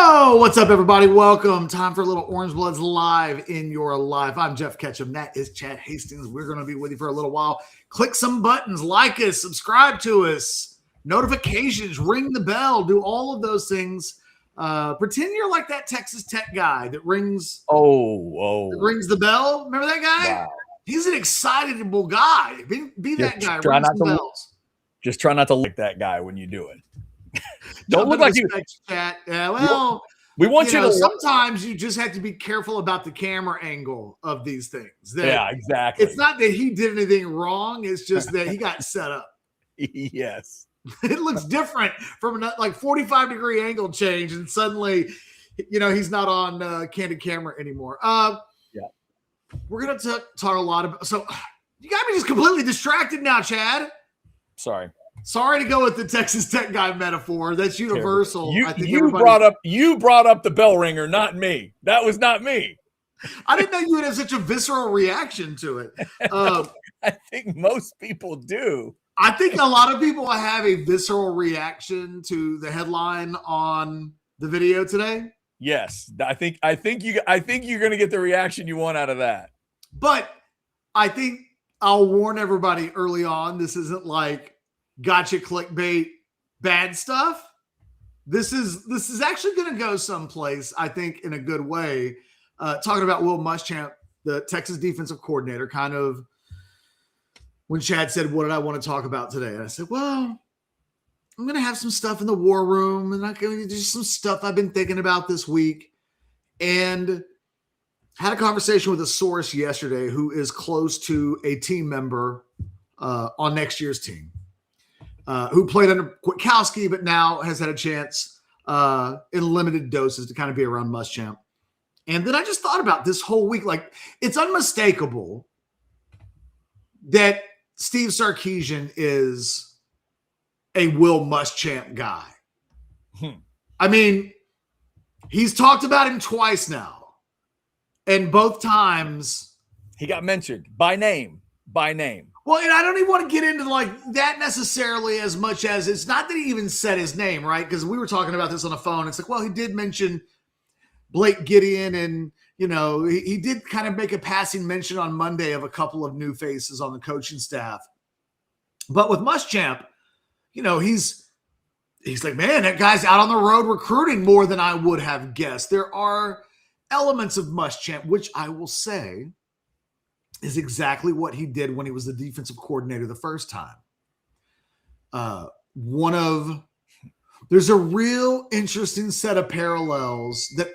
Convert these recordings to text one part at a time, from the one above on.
Yo, what's up, everybody? Welcome. Time for a little Orange Bloods live in your life. I'm Jeff Ketchum. That is Chad Hastings. We're going to be with you for a little while. Click some buttons, like us, subscribe to us, notifications, ring the bell, do all of those things. Pretend you're like that Texas Tech guy that rings the bell. Remember that guy? Wow. He's an excitable guy. Be that guy. Try Ring not some to bells. Just try not to look like that guy when you do it. Don't look like you. Chat. Yeah, well, we want you to. Sometimes you just have to be careful about the camera angle of these things. Yeah, exactly. It's not that he did anything wrong. It's just that he got set up. Yes. It looks different from a 45-degree angle change, and suddenly, he's not on candid camera anymore. Yeah. We're gonna talk a lot about. So you got me just completely distracted now, Chad. Sorry to go with the Texas Tech guy metaphor. That's universal. You brought up the bell ringer, not me. That was not me. I didn't know you would have such a visceral reaction to it. I think most people do. I think a lot of people have a visceral reaction to the headline on the video today. Yes, I think you're going to get the reaction you want out of that. But I think I'll warn everybody early on. This isn't like gotcha clickbait bad stuff. This is actually going to go someplace, I think, in a good way. Talking about Will Muschamp, the Texas defensive coordinator, kind of when Chad said, what did I want to talk about today? And I said, well, I'm going to have some stuff in the war room, and I'm going to do some stuff I've been thinking about this week. And had a conversation with a source yesterday who is close to a team member on next year's team. Who played under Kwiatkowski, but now has had a chance in limited doses to kind of be around Muschamp. And then I just thought about this whole week. Like, it's unmistakable that Steve Sarkeesian is a Will Muschamp guy. I mean, he's talked about him twice now. And both times he got mentioned by name. Well, and I don't even want to get into like that necessarily as much as it's not that he even said his name, right? Because we were talking about this on the phone. It's like, well, he did mention Blake Gideon, and he did kind of make a passing mention on Monday of a couple of new faces on the coaching staff. But with Muschamp, he's like, man, that guy's out on the road recruiting more than I would have guessed. There are elements of Muschamp, which I will say is exactly what he did when he was the defensive coordinator the first time. There's a real interesting set of parallels that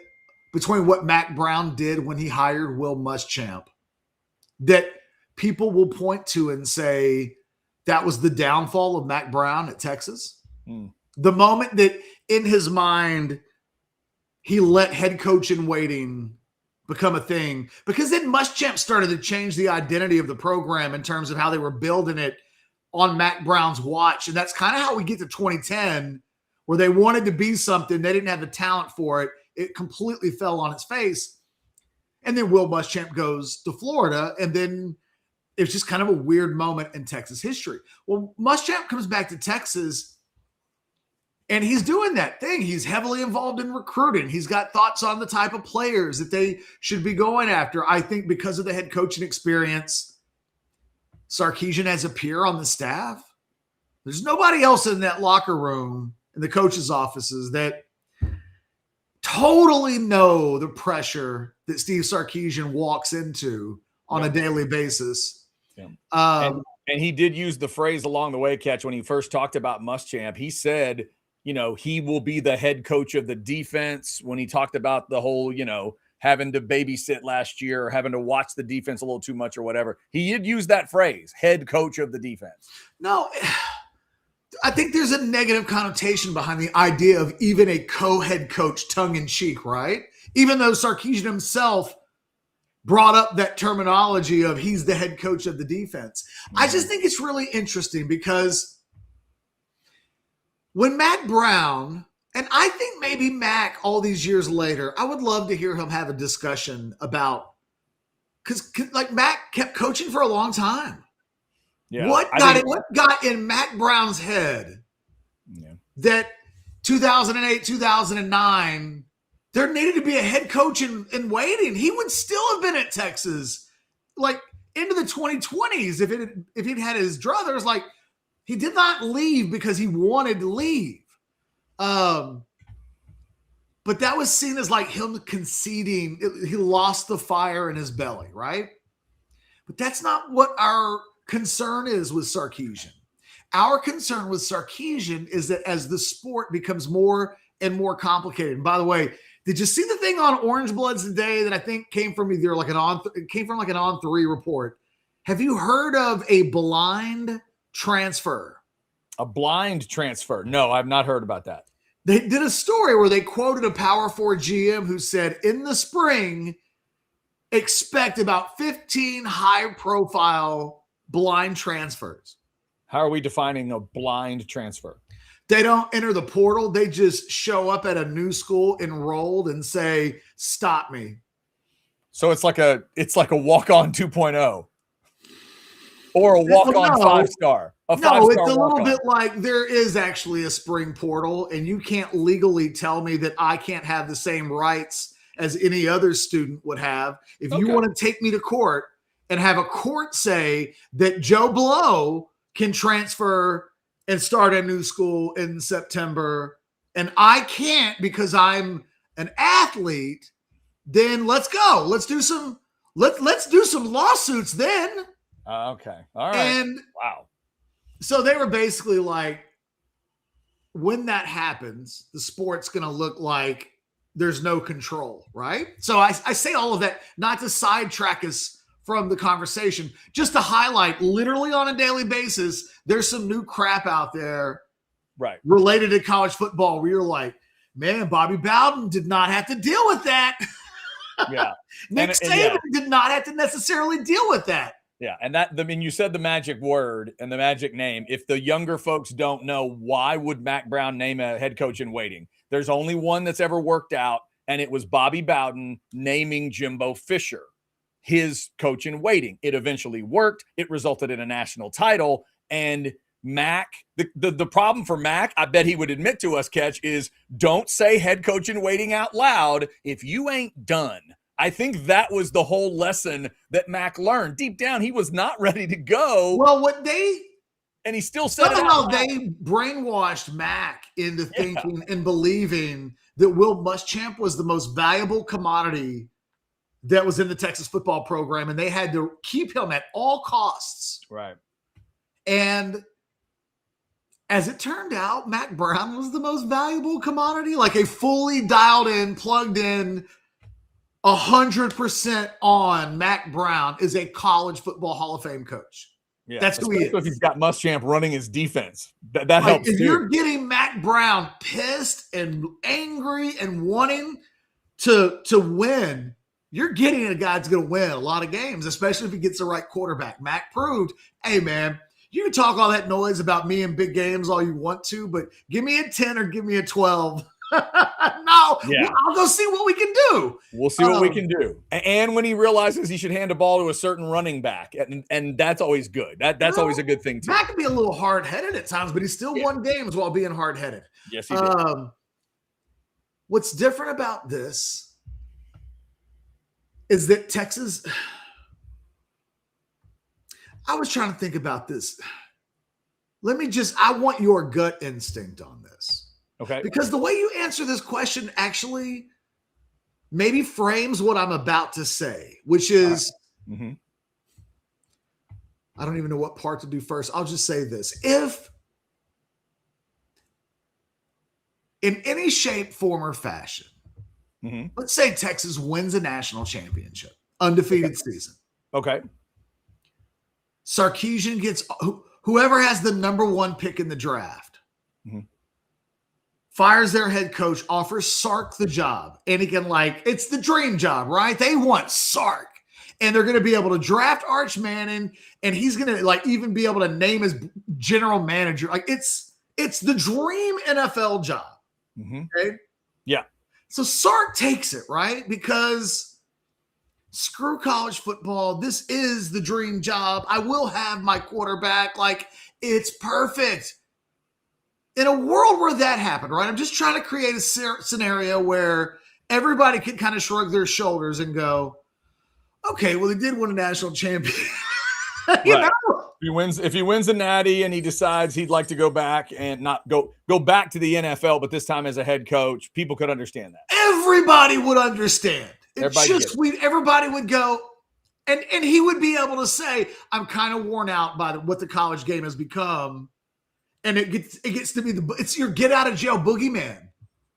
between what Mack Brown did when he hired Will Muschamp that people will point to and say that was the downfall of Mack Brown at Texas. The moment that in his mind he let head coach in waiting become a thing, because then Muschamp started to change the identity of the program in terms of how they were building it on Mack Brown's watch. And that's kind of how we get to 2010, where they wanted to be something. They didn't have the talent for it. It completely fell on its face. And then Will Muschamp goes to Florida, and then it's just kind of a weird moment in Texas history. Well, Muschamp comes back to Texas, and he's doing that thing. He's heavily involved in recruiting. He's got thoughts on the type of players that they should be going after. I think because of the head coaching experience, Sarkeesian has a peer on the staff. There's nobody else in that locker room, in the coaches' offices, that totally know the pressure that Steve Sarkeesian walks into on a daily basis. Yeah. And he did use the phrase along the way, Catch, when he first talked about Muschamp. He said, he will be the head coach of the defense. When he talked about the whole, having to babysit last year or having to watch the defense a little too much or whatever, he did use that phrase, head coach of the defense. No, I think there's a negative connotation behind the idea of even a co-head coach tongue-in-cheek, right? Even though Sarkeesian himself brought up that terminology of he's the head coach of the defense. I just think it's really interesting because when Mack Brown, and I think maybe Mack all these years later, I would love to hear him have a discussion about, because like Mack kept coaching for a long time. Yeah, what got in Mack Brown's head that 2008, 2009 there needed to be a head coach in waiting. He would still have been at Texas, like into the 2020s if he'd had his druthers. Like, he did not leave because he wanted to leave. But that was seen as like him conceding. He lost the fire in his belly, right? But that's not what our concern is with Sarkeesian. Our concern with Sarkeesian is that as the sport becomes more and more complicated. And by the way, did you see the thing on Orange Bloods today that I think came from either like an On3 report? Have you heard of a blind transfer? A blind transfer? No, I've not heard about that. They did a story where they quoted a Power 4 GM who said, in the spring, expect about 15 high-profile blind transfers. How are we defining a blind transfer? They don't enter the portal. They just show up at a new school enrolled and say, stop me. So it's like a walk-on 2.0 or a walk-on 5-star. No, it's a little bit like there is actually a spring portal, and you can't legally tell me that I can't have the same rights as any other student would have. If you want to take me to court and have a court say that Joe Blow can transfer and start a new school in September, and I can't because I'm an athlete, then let's go. Let's do some lawsuits then. Okay. All right. And wow. So they were basically like, when that happens, the sport's going to look like there's no control, right? So I say all of that not to sidetrack us from the conversation, just to highlight literally on a daily basis, there's some new crap out there related to college football where you're like, man, Bobby Bowden did not have to deal with that. Yeah. Nick Saban did not have to necessarily deal with that. Yeah, and you said the magic word and the magic name. If the younger folks don't know, why would Mack Brown name a head coach in waiting? There's only one that's ever worked out, and it was Bobby Bowden naming Jimbo Fisher his coach in waiting. It eventually worked. It resulted in a national title, and Mack, the problem for Mack, I bet he would admit to us, Catch, is don't say head coach in waiting out loud if you ain't done. I think that was the whole lesson that Mack learned. Deep down, he was not ready to go. Well, and he still said somehow they brainwashed Mack into thinking and believing that Will Muschamp was the most valuable commodity that was in the Texas football program, and they had to keep him at all costs. Right. And as it turned out, Mack Brown was the most valuable commodity, like a fully dialed in, plugged in, 100% on Mack Brown is a college football Hall of Fame coach. Yeah, that's who he is. If he's got Muschamp running his defense, that helps. If you're getting Mack Brown pissed and angry and wanting to win, you're getting a guy that's going to win a lot of games, especially if he gets the right quarterback. Mack proved, hey, man, you can talk all that noise about me in big games all you want to, but give me a 10 or give me a 12. I'll go see what we can do. We'll see what we can do. And when he realizes he should hand the ball to a certain running back, and that's always good. That's always a good thing too. Mack can be a little hard-headed at times, but he still won games while being hard-headed. Yes, he did. What's different about this is that Texas – I was trying to think about this. I want your gut instinct on this. Okay. Because the way you answer this question actually maybe frames what I'm about to say, which is, I don't even know what part to do first. I'll just say this. If in any shape, form, or fashion, let's say Texas wins a national championship, undefeated season. Okay. Sarkeesian gets whoever has the number one pick in the draft. Fires their head coach, offers Sark the job. And he can it's the dream job, right? They want Sark. And they're going to be able to draft Arch Manning, and he's going to even be able to name his general manager. It's the dream NFL job. Okay? Yeah. So Sark takes it, right? Because screw college football. This is the dream job. I will have my quarterback. It's perfect. In a world where that happened, right? I'm just trying to create a scenario where everybody can kind of shrug their shoulders and go, okay, well, he did win a national champion. you Right. know? If he wins a natty and he decides he'd like to go back and not go back to the NFL, but this time as a head coach, people could understand that. Everybody would understand. Everybody would go, and he would be able to say, I'm kind of worn out by what the college game has become. And it gets to be it's your get out of jail boogeyman.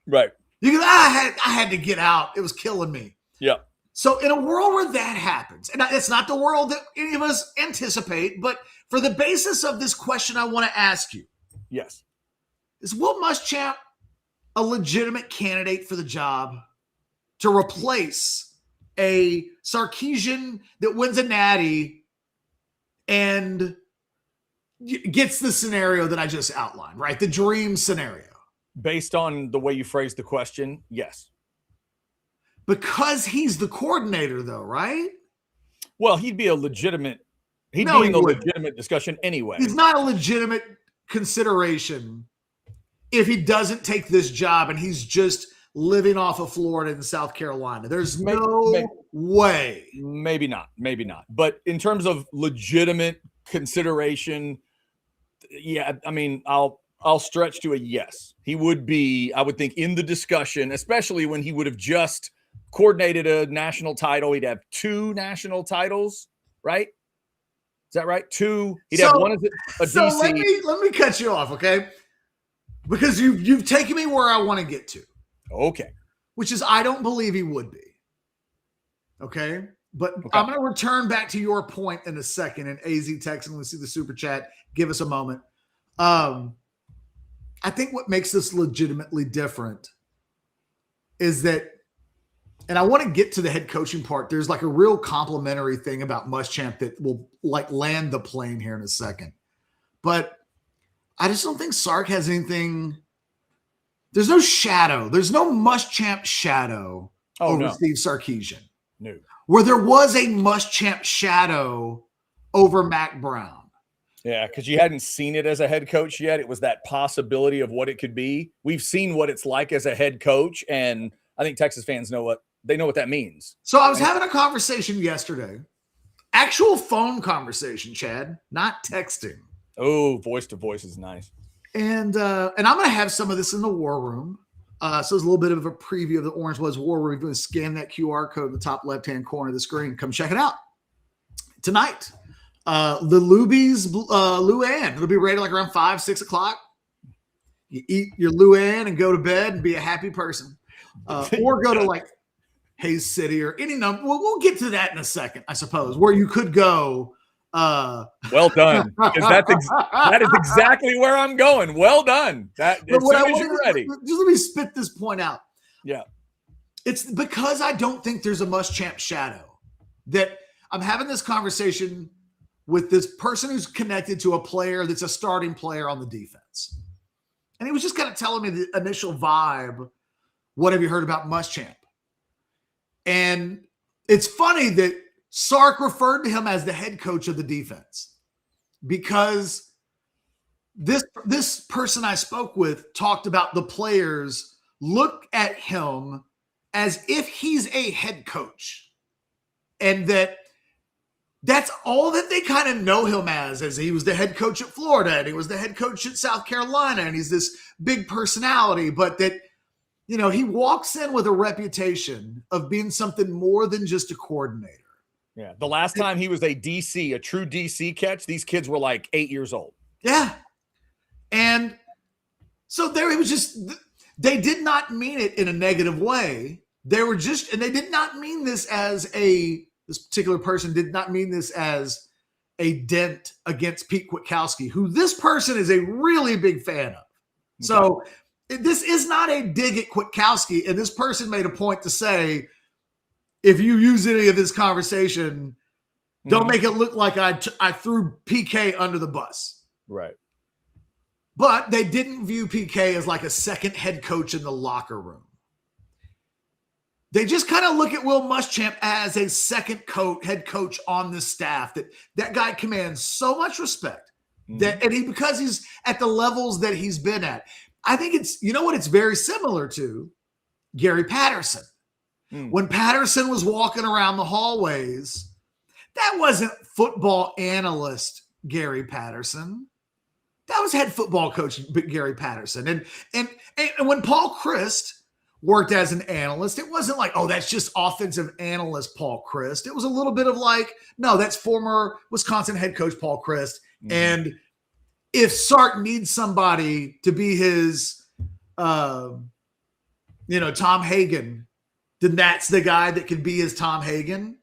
Right. You go, I had to get out. It was killing me. Yeah. So in a world where that happens, and it's not the world that any of us anticipate, but for the basis of this question, I want to ask you. Yes. Is Will Muschamp a legitimate candidate for the job to replace a Sarkeesian that wins a natty and gets the scenario that I just outlined, right? The dream scenario. Based on the way you phrased the question, yes. Because he's the coordinator, though, right? Well, he'd be in the legitimate discussion anyway. He's not a legitimate consideration if he doesn't take this job and he's just living off of Florida and South Carolina. There's no way. Maybe not. But in terms of legitimate consideration, yeah, I mean, I'll stretch to a yes. He would be, I would think, in the discussion, especially when he would have just coordinated a national title. He'd have 2 national titles, right? Is that right? 2. He'd have one as a so DC. let me cut you off, okay? Because you've taken me where I want to get to. Okay. Which is I don't believe he would be. Okay? But okay. I'm going to return back to your point in a second. And AZ Texan, let's see the super chat. Give us a moment. I think what makes this legitimately different is that, and I want to get to the head coaching part. There's like a real complimentary thing about Muschamp that will like land the plane here in a second. But I just don't think Sark has anything. There's no shadow. There's no Muschamp shadow over Steve Sarkeesian. No. Where there was a Muschamp shadow over Mack Brown. Yeah, because you hadn't seen it as a head coach yet. It was that possibility of what it could be. We've seen what it's like as a head coach, and I think Texas fans know what that means. So I was having a conversation yesterday, actual phone conversation, Chad, not texting. Oh, voice to voice is nice. And I'm going to have some of this in the war room. So it's a little bit of a preview of the Orange Bloods war room. We're going to scan that QR code in the top left-hand corner of the screen. Come check it out tonight. The Luby's Luann. It'll be rated like around 5, 6 o'clock. You eat your Luann and go to bed and be a happy person. Or go to like Hayes City or any number. We'll get to that in a second, I suppose, where you could go. Well done. That is exactly where I'm going. Well done. That as soon as you're ready. Just let me spit this point out. Yeah. It's because I don't think there's a Muschamp shadow that I'm having this conversation with this person who's connected to a player that's a starting player on the defense. And he was just kind of telling me the initial vibe. What have you heard about Muschamp? And it's funny that Sark referred to him as the head coach of the defense because this person I spoke with talked about the players look at him as if he's a head coach and that's all that they kind of know him as he was the head coach at Florida and he was the head coach at South Carolina and he's this big personality, but that, you know, he walks in with a reputation of being something more than just a coordinator. Yeah. The last time he was a DC, a true DC catch, these kids were like 8 years old. Yeah. And so there it was just, they did not mean it in a negative way. They were just, and they did not mean this as this particular person did not mean this as a dent against Pete Kwiatkowski, who this person is a really big fan of. Okay. So this is not a dig at Kwiatkowski. And this person made a point to say, if you use any of this conversation, don't make it look like I threw PK under the bus. Right. But they didn't view PK as like a second head coach in the locker room. They just kind of look at Will Muschamp as a second head coach on the staff. That guy commands so much respect because he's at the levels that he's been at. I think it's, you know what it's very similar to? Gary Patterson. When Patterson was walking around the hallways, that wasn't football analyst Gary Patterson. That was head football coach Gary Patterson. And when Paul Christ worked as an analyst, it wasn't like, oh, that's just offensive analyst Paul Christ. It was a little bit of like, no, that's former Wisconsin head coach Paul Christ. And if Sark needs somebody to be his, Tom Hagen, then that's the guy that can be his Tom Hagen.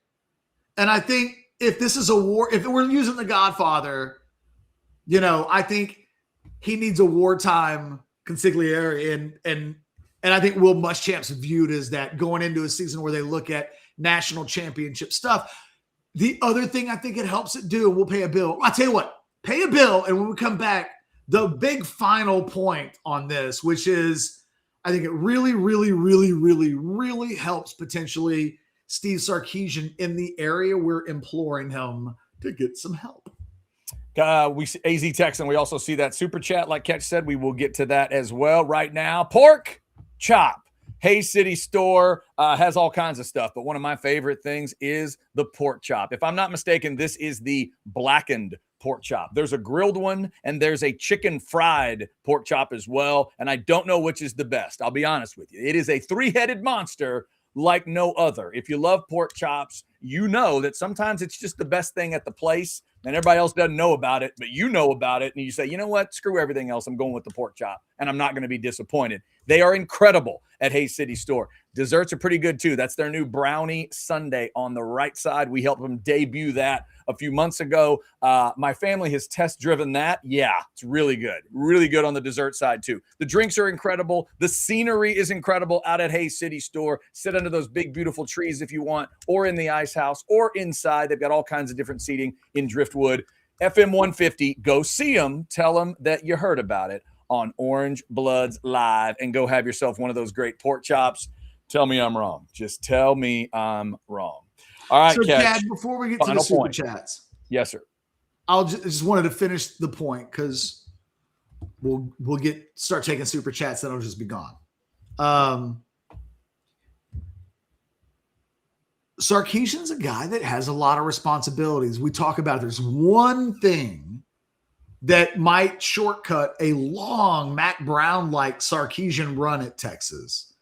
And I think if this is a war, if we're using The Godfather, I think he needs a wartime consigliere, and I think Will Muschamp's viewed as that going into a season where they look at national championship stuff. The other thing I think it helps it do, and we'll pay a bill. I'll tell you what, pay a bill, and when we come back, the big final point on this, which is I think it really, really, really, really, really helps potentially Steve Sarkeesian in the area we're imploring him to get some help. We AZ text, and we also see that super chat. Like Ketch said, we will get to that as well. Right now, pork chop. Hayes City store has all kinds of stuff, but one of my favorite things is the pork chop. If I'm not mistaken, this is the blackened pork chop. There's a grilled one, and there's a chicken fried pork chop as well, and I don't know which is the best. I'll be honest with you. It is a three-headed monster like no other. If you love pork chops, you know that sometimes it's just the best thing at the place, and everybody else doesn't know about it, but you know about it, and you say, you know what, screw everything else, I'm going with the pork chop, and I'm not going to be disappointed. They are incredible at Hayes City Store. Desserts are pretty good too. That's their new brownie sundae on the right side. We helped them debut that a few months ago. My family has test driven that. Yeah, it's really good. Really good on the dessert side too. The drinks are incredible. The scenery is incredible out at Hayes City Store. Sit under those big, beautiful trees if you want, or in the ice house, or inside. They've got all kinds of different seating in Driftwood. FM 150, go see them. Tell them that you heard about it on Orange Bloods Live, and go have yourself one of those great pork chops. Tell me I'm wrong. Just tell me I'm wrong. All right, so Catch. Chad, before we get to the super chats, yes, sir. I'll just wanted to finish the point because we'll start taking super chats, then I'll just be gone. Sarkeesian's a guy that has a lot of responsibilities. We talk about it. There's one thing that might shortcut a long Mack Brown-like Sarkeesian run at Texas.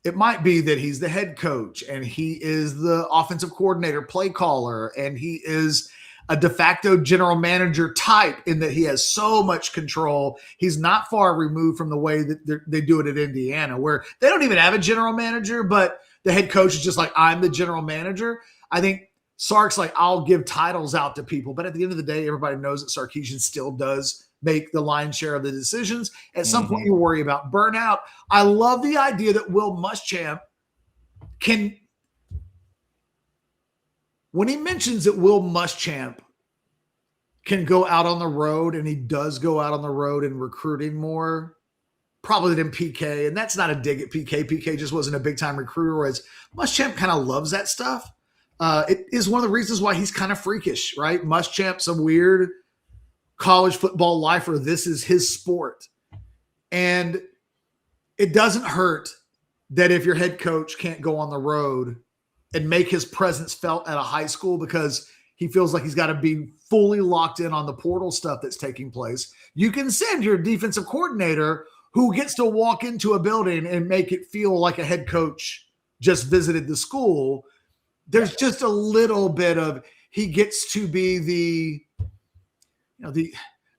It might be that he's the head coach and he is the offensive coordinator, play caller, and he is a de facto general manager type in that he has so much control. He's not far removed from the way that they do it at Indiana, where they don't even have a general manager, but the head coach is just like, I'm the general manager. I think Sark's like, I'll give titles out to people. But at the end of the day, everybody knows that Sarkeesian still does make the lion's share of the decisions. At some point, you worry about burnout. I love the idea that Will Muschamp can, when he mentions that Will Muschamp can go out on the road, and he does go out on the road in recruiting more, probably than PK. And that's not a dig at PK. PK just wasn't a big-time recruiter, whereas Muschamp kind of loves that stuff. It is one of the reasons why he's kind of freakish, right? Muschamp's a weird college football lifer. This is his sport. And it doesn't hurt that if your head coach can't go on the road and make his presence felt at a high school because he feels like he's got to be fully locked in on the portal stuff that's taking place, you can send your defensive coordinator who gets to walk into a building and make it feel like a head coach just visited the school. There's just a little bit of, he gets to be the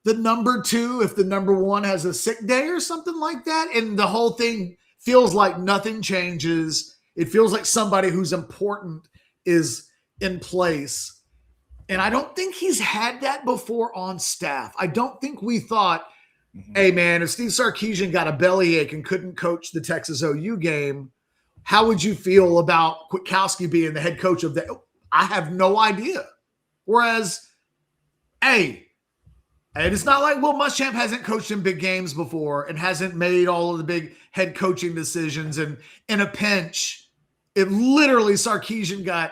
number two if the number one has a sick day or something like that. And the whole thing feels like nothing changes. It feels like somebody who's important is in place. And I don't think he's had that before on staff. I don't think we thought, hey, man, if Steve Sarkeesian got a bellyache and couldn't coach the Texas OU game, how would you feel about Kwiatkowski being the head coach of the – I have no idea. Whereas, hey, and it's not like Will Muschamp hasn't coached in big games before and hasn't made all of the big head coaching decisions. And in a pinch, it literally Sarkeesian got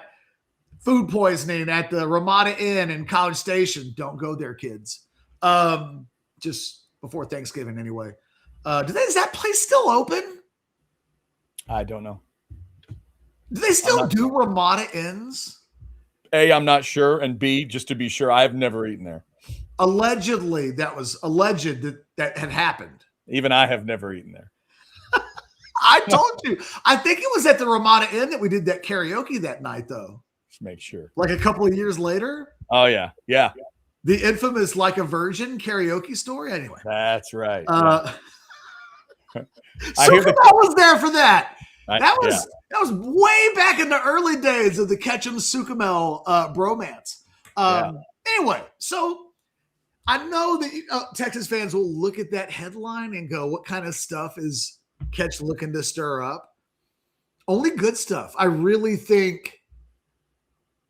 food poisoning at the Ramada Inn in College Station. Don't go there, kids. Just before Thanksgiving anyway. Is that place still open? I don't know. Do they still do Ramada Inns? A, I'm not sure, and B, just to be sure, I've never eaten there. Allegedly, that was alleged that had happened. Even I have never eaten there. I told you. I think it was at the Ramada Inn that we did that karaoke that night, though. Just make sure. Like a couple of years later. Oh, yeah. Yeah. The infamous Like a Virgin karaoke story. Anyway. That's right. I was there for that. That was way back in the early days of the Ketchum-Sucamel bromance. Anyway, so I know that Texas fans will look at that headline and go, what kind of stuff is Ketch looking to stir up? Only good stuff. I really think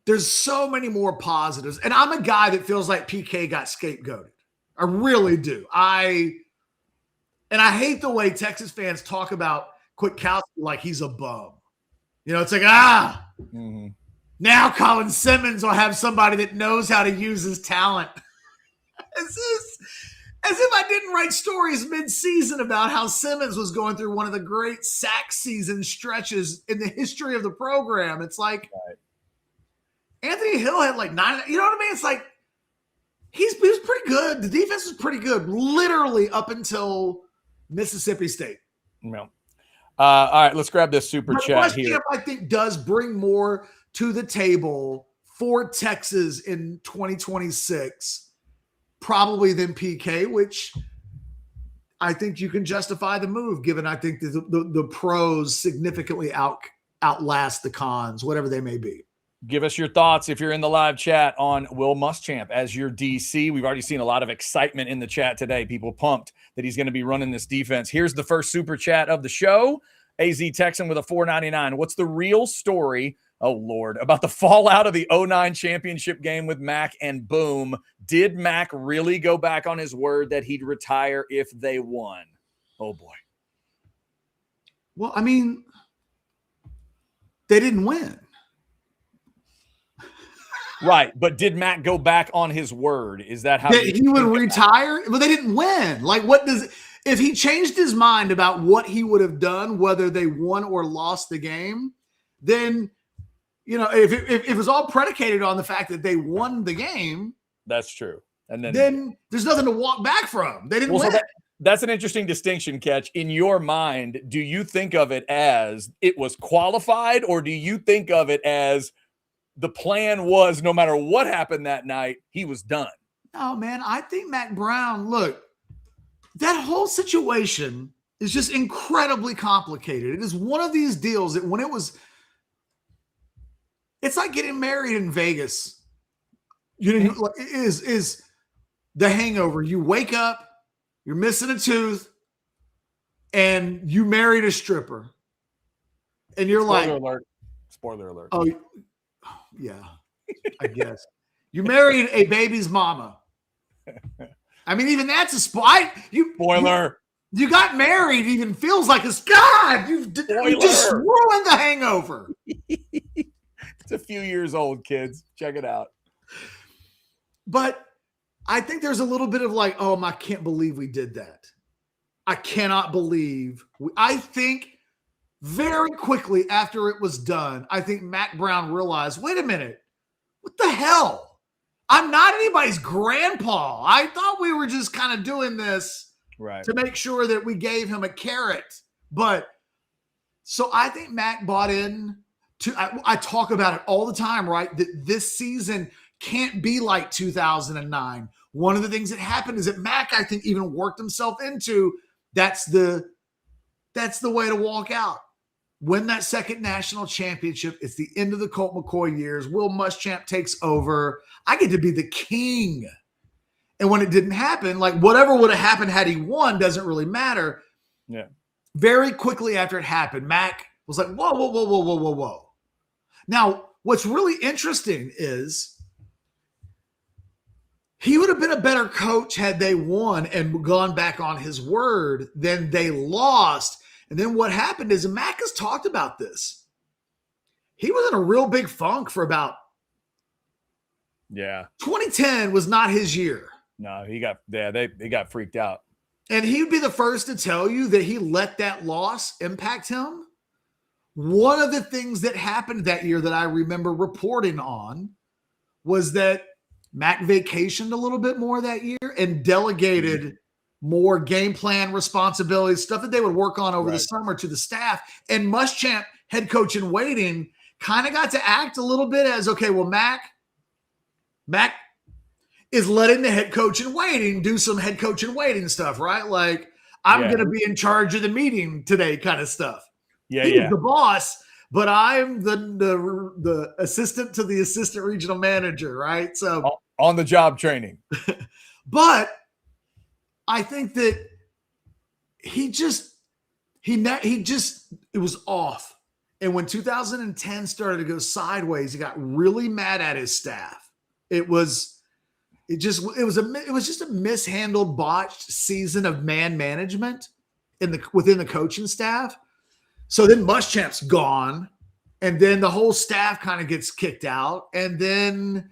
there's so many more positives. And I'm a guy that feels like PK got scapegoated. I really do. I hate the way Texas fans talk about Kwiatkowski like he's a bum. You know, it's like, now Colin Simmons will have somebody that knows how to use his talent. As if I didn't write stories mid-season about how Simmons was going through one of the great sack season stretches in the history of the program. It's like Anthony Hill had like 9. You know what I mean? It's like he was pretty good. The defense was pretty good, literally up until Mississippi State. No. All right, let's grab this super chat here. I think does bring more to the table for Texas in 2026. Probably than PK, which I think you can justify the move, given I think the pros significantly outlast the cons, whatever they may be. Give us your thoughts if you're in the live chat on Will Muschamp as your DC. We've already seen a lot of excitement in the chat today. People pumped that he's going to be running this defense. Here's the first super chat of the show. AZ Texan with a $4.99. What's the real story, oh Lord, about the fallout of the 2009 championship game with Mack and boom? Did Mack really go back on his word that he'd retire if they won? Oh boy. Well, I mean, they didn't win. Right, but did Mack go back on his word? Is that how he would retire? But they didn't win. Like, what does if he changed his mind about what he would have done, whether they won or lost the game, then you know, if it was all predicated on the fact that they won the game, that's true. And then there's nothing to walk back from. They didn't win. So that's an interesting distinction, Ketch. In your mind, do you think of it as it was qualified, or do you think of it as the plan was no matter what happened that night, he was done? No, man. I think Mack Brown, look, that whole situation is just incredibly complicated. It is one of these deals that when it's like getting married in Vegas. You know, is The Hangover. You wake up, you're missing a tooth, and you married a stripper. And you're Spoiler alert. Oh, yeah, I guess. You married a baby's mama. I mean, even that's a spoiler. You got married even feels like a God. You just ruined The Hangover. It's a few years old, kids. Check it out. But I think there's a little bit of like, oh, I can't believe we did that. I cannot believe. I think very quickly after it was done, I think Mack Brown realized, wait a minute, what the hell? I'm not anybody's grandpa. I thought we were just kind of doing this to make sure that we gave him a carrot. But so I think Mack bought in to, I talk about it all the time, right? That this season can't be like 2009. One of the things that happened is that Mack, I think, even worked himself into that's the way to walk out. Win that second national championship. It's the end of the Colt McCoy years. Will Muschamp takes over. I get to be the king. And when it didn't happen, like whatever would have happened had he won doesn't really matter. Yeah. Very quickly after it happened, Mack was like, whoa. Now, what's really interesting is he would have been a better coach had they won and gone back on his word than they lost. And then what happened is, and Mack has talked about this, he was in a real big funk for about 2010 was not his year. No, he got freaked out. And he'd be the first to tell you that he let that loss impact him One of the things that happened that year that I remember reporting on was that Mack vacationed a little bit more that year and delegated more game plan responsibilities, stuff that they would work on over the summer to the staff. And Muschamp, head coach in waiting, kind of got to act a little bit as, okay, well, Mack is letting the head coach in waiting do some head coach in waiting stuff, right? Like, I'm going to be in charge of the meeting today kind of stuff. He's the boss, but I'm the assistant to the assistant regional manager, right? So on the job training. But I think that it was off. And when 2010 started to go sideways, he got really mad at his staff. It was just a mishandled, botched season of man management within the coaching staff. So then Muschamp's gone, and then the whole staff kind of gets kicked out, and then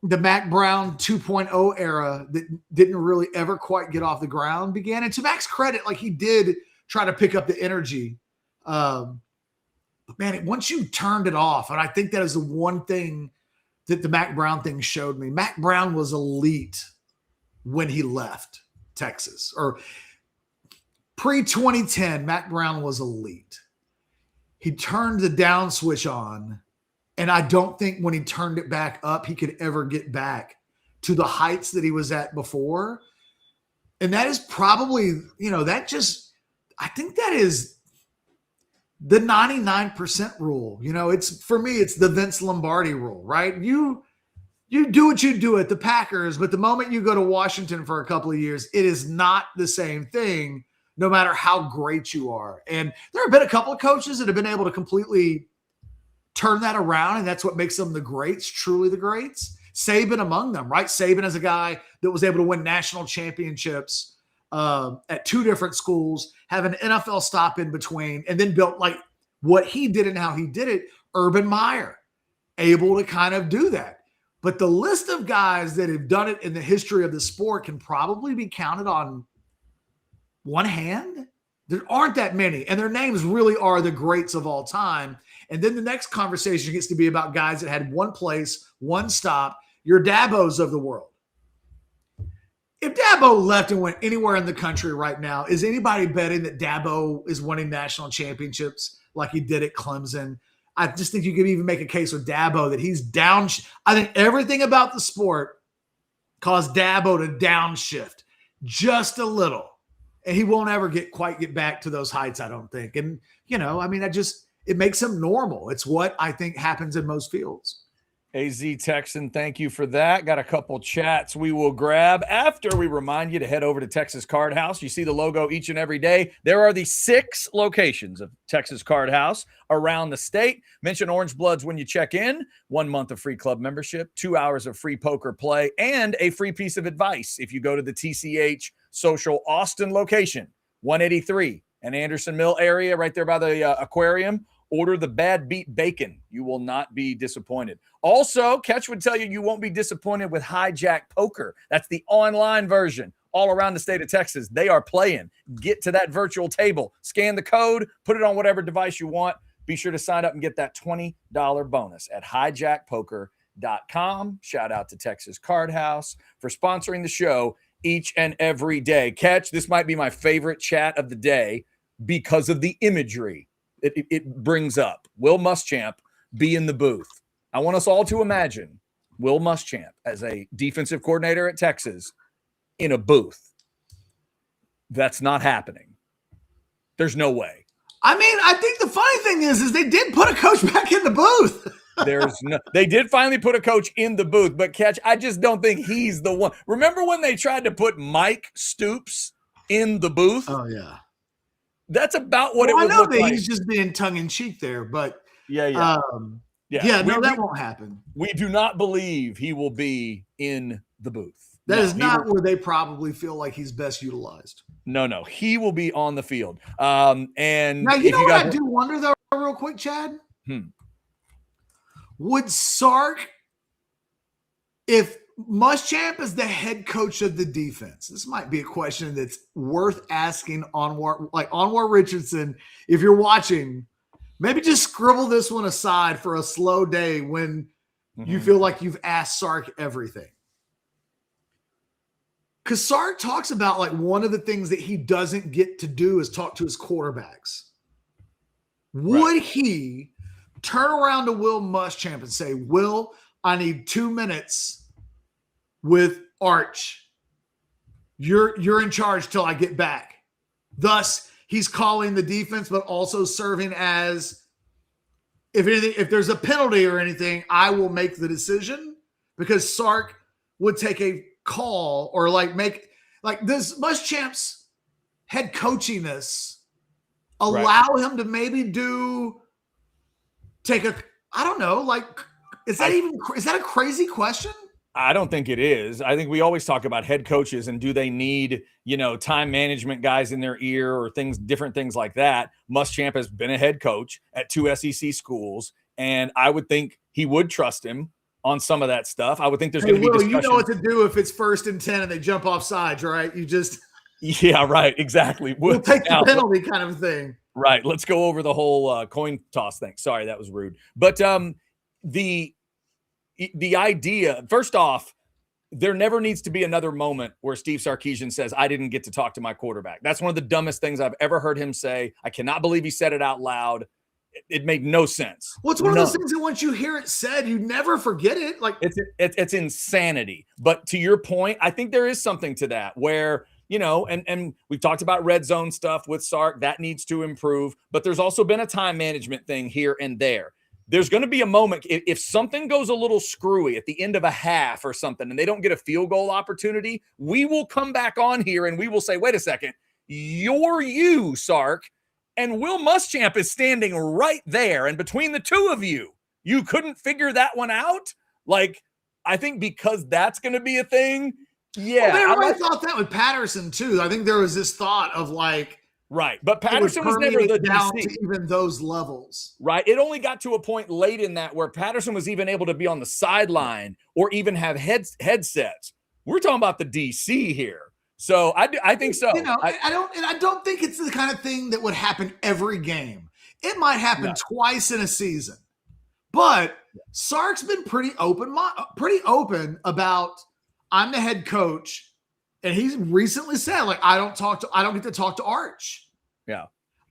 the Mack Brown 2.0 era that didn't really ever quite get off the ground began. And to Mack's credit, like, he did try to pick up the energy. But man, once you turned it off, and I think that is the one thing that the Mack Brown thing showed me. Mack Brown was elite when he left Texas, or pre-2010, Mack Brown was elite. He turned the down switch on, and I don't think when he turned it back up, he could ever get back to the heights that he was at before. And that is probably, I think that is the 99% rule. For me, it's the Vince Lombardi rule, right? You do what you do at the Packers, but the moment you go to Washington for a couple of years, it is not the same thing, no matter how great you are. And there have been a couple of coaches that have been able to completely turn that around, and that's what makes them the greats, truly the greats. Saban among them, right? Saban is a guy that was able to win national championships at two different schools, have an NFL stop in between, and then built like what he did and how he did it. Urban Meyer, able to kind of do that. But the list of guys that have done it in the history of the sport can probably be counted on one hand. There aren't that many, and their names really are the greats of all time. And then the next conversation gets to be about guys that had one place, one stop, your Dabos of the world. If Dabo left and went anywhere in the country right now, is anybody betting that Dabo is winning national championships like he did at Clemson? I just think you could even make a case with Dabo that he's down. I think everything about the sport caused Dabo to downshift just a little. And he won't ever quite get back to those heights, I don't think. And, it makes him normal. It's what I think happens in most fields. AZ Texan, thank you for that. Got a couple chats we will grab after we remind you to head over to Texas Card House. You see the logo each and every day. There are the 6 locations of Texas Card House around the state. Mention Orange Bloods when you check in. 1 month of free club membership, 2 hours of free poker play, and a free piece of advice if you go to the TCH Social Austin location, 183 and Anderson Mill area, right there by the aquarium. Order the Bad Beat Bacon. You will not be disappointed. Also, Ketch would tell you won't be disappointed with Hijack Poker. That's the online version. All around the state of Texas, they are playing. Get to that virtual table. Scan the code. Put it on whatever device you want. Be sure to sign up and get that $20 bonus at hijackpoker.com. Shout out to Texas Card House for sponsoring the show each and every day. Ketch, this might be my favorite chat of the day because of the imagery it brings up. Will Muschamp be in the booth? I want us all to imagine Will Muschamp as a defensive coordinator at Texas in a booth. That's not happening. There's no way. I mean, I think the funny thing is they did put a coach back in the booth. They did finally put a coach in the booth, but Catch, I just don't think he's the one. Remember when they tried to put Mike Stoops in the booth? Oh, yeah. That's about what it would look like. I know that he's just being tongue-in-cheek there, but that won't happen. We do not believe he will be in the booth. That is not where they probably feel like he's best utilized. No. He will be on the field. And now, I do wonder, though, real quick, Chad? Would Sark, if Muschamp is the head coach of the defense, this might be a question that's worth asking Anwar Richardson. If you're watching, Maybe just scribble this one aside for a slow day when you feel like you've asked Sark everything. Because Sark talks about like one of the things that he doesn't get to do is talk to his quarterbacks. Would he turn around to Will Muschamp and say, Will, I need 2 minutes with Arch. You're in charge till I get back. Thus, he's calling the defense, but also serving as, if there's a penalty or anything, I will make the decision, because Sark would take a call or this Muschamp's head coachiness allow him to maybe I don't know, is that a crazy question? I don't think it is. I think we always talk about head coaches and do they need, time management guys in their ear or different things like that. Muschamp has been a head coach at 2 SEC schools, and I would think he would trust him on some of that stuff. I would think there's going to be discussion. You know what to do if it's 1st and 10 and they jump off sides, right? Yeah, right. Exactly. We'll take the penalty kind of thing. Right. Let's go over the whole coin toss thing. Sorry, that was rude. But the idea, first off, there never needs to be another moment where Steve Sarkeesian says, I didn't get to talk to my quarterback. That's one of the dumbest things I've ever heard him say. I cannot believe he said it out loud. It made no sense. Well, it's one of those things that once you hear it said, you never forget it. It's insanity. But to your point, I think there is something to that where, and we've talked about red zone stuff with Sark. That needs to improve. But there's also been a time management thing here and there. There's going to be a moment if something goes a little screwy at the end of a half or something and they don't get a field goal opportunity, we will come back on here and we will say, wait a second, you're you, Sark. And Will Muschamp is standing right there. And between the two of you, you couldn't figure that one out? I think because that's going to be a thing. Yeah. Well, I thought that with Patterson, too. I think there was this thought of right. But Patterson was never the down DC. To even those levels. Right. It only got to a point late in that where Patterson was even able to be on the sideline or even have headsets. We're talking about the DC here. So I think so. I don't think it's the kind of thing that would happen every game. It might happen twice in a season. But Sark's been pretty open about, I'm the head coach, and he's recently said, I don't get to talk to Arch. Yeah.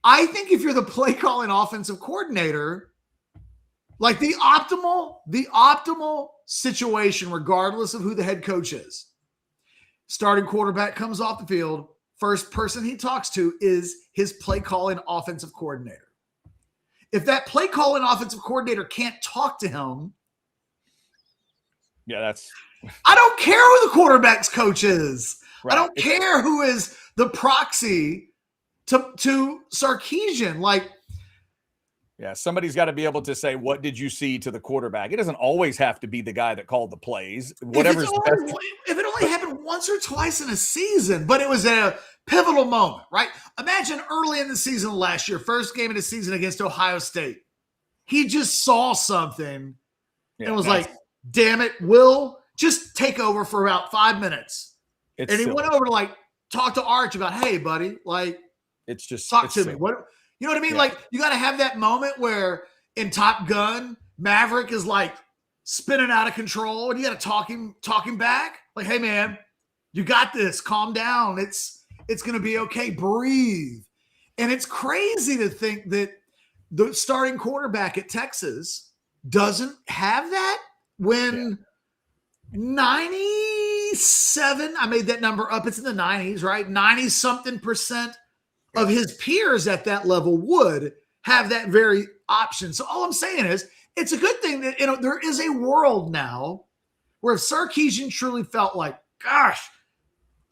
I think if you're the play calling offensive coordinator, the optimal situation, regardless of who the head coach is, starting quarterback comes off the field, first person he talks to is his play calling offensive coordinator. If that play calling offensive coordinator can't talk to him, I don't care who the quarterback's coach is. Right. I don't care who is the proxy to Sarkeesian. Somebody's got to be able to say, what did you see to the quarterback? It doesn't always have to be the guy that called the plays. Whatever's best. If it only happened once or twice in a season, but it was a pivotal moment, right? Imagine early in the season last year, first game of the season against Ohio State. He just saw something and was like, damn it, Will, just take over for about 5 minutes. And he went over to talk to Arch about, hey, buddy, it's just talk to me. What? You know what I mean? Yeah. You got to have that moment where in Top Gun, Maverick is spinning out of control and you got to talk him back. Hey man, you got this. Calm down. It's going to be okay. Breathe. And it's crazy to think that the starting quarterback at Texas doesn't have that when 97, I made that number up. It's in the 90s, right? 90 something percent of his peers at that level would have that very option. So all I'm saying is it's a good thing that there is a world now where if Sarkeesian truly felt gosh,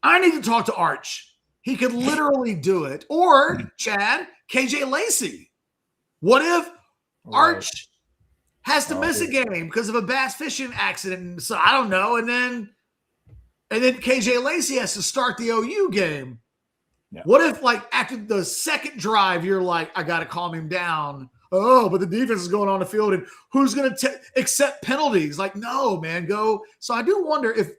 I need to talk to Arch, he could literally do it. Or Chad, KJ Lacey. What if Arch has to miss a game because of a bass fishing accident? So I don't know. And then KJ Lacey has to start the OU game. Yeah. What if after the second drive, you're I got to calm him down. Oh, but the defense is going on the field and who's going to accept penalties? No, man, go. So I do wonder if